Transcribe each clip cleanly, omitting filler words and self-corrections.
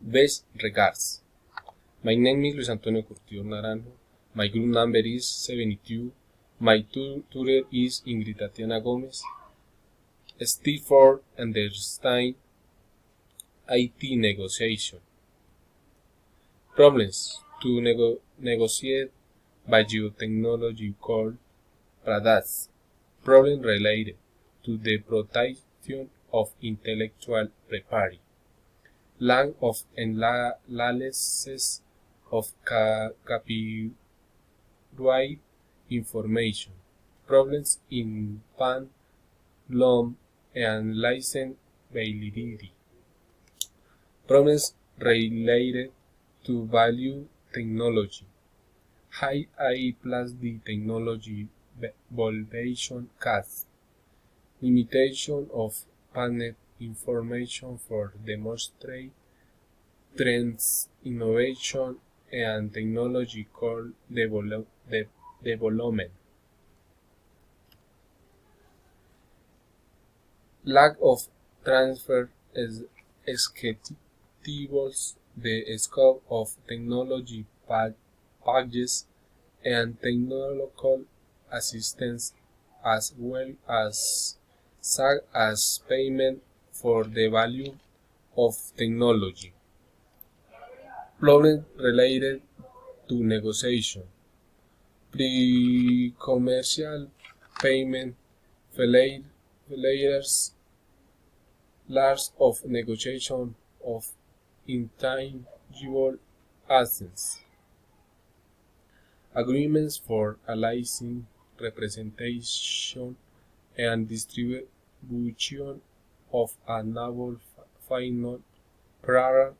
Best regards. My name is Luis Antonio Curtido Naranjo. My group number is 72. My tutor is Ingrid Tatiana Gomez. Step for understand IT negotiation. Problems to negotiate biotechnology called products. Problem related to the protection of intellectual property. Lack of analysis of copyright information. Problems in patent law and license validity. Problems related to value technology. High AI plus D technology valuation costs. Limitation of patent information for demonstrate trends, innovation, and technological development. Lack of transfer executives, the scope of technology packages and technological assistance, as well as payment for the value of technology. Problems related to negotiation. Pre-commercial payment failures, loss of negotiation of intangible assets. Agreements for licensing, representation, and distribution of a novel final product.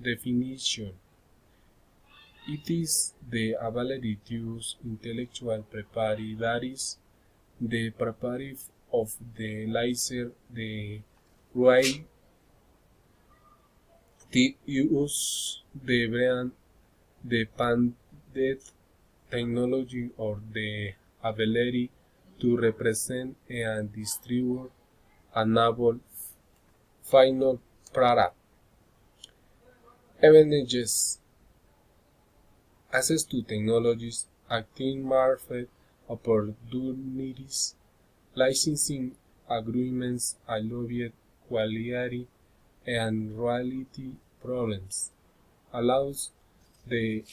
Definition. It is the ability to use intellectual property, that is, the property of the licensor, the right to use the brand, the patented technology, or the ability to represent and distribute a novel final product. Advantages. Access to technologies, active market opportunities, licensing agreements, allowed quality and royalty problems, allows the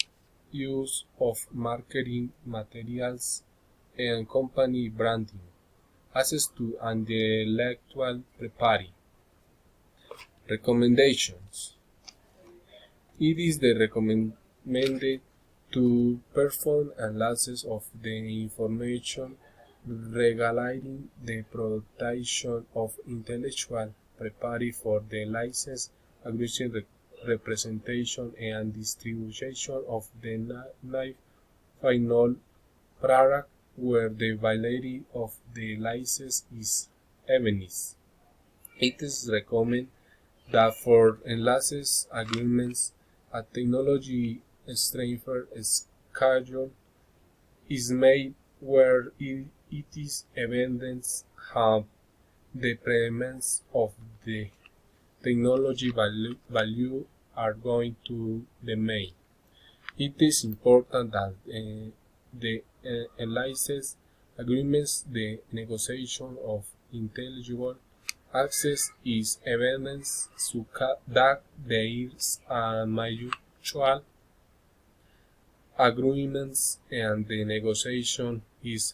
use of marketing materials and company branding, access to intellectual property. Recommendations. It is recommended to perform analysis of the information regarding the protection of intellectual property for the license agreement, representation, and distribution of the final product where the validity of the license is evident. It is recommended that for license agreements, a technology transfer schedule is made where it is evident how the payments of the technology value are going to be made. It is important that the license agreements, the negotiation of intellectual access is evidence that there is a mutual agreements and the negotiation is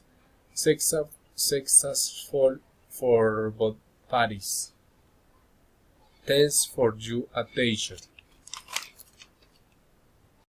successful for both parties. Thanks for your attention.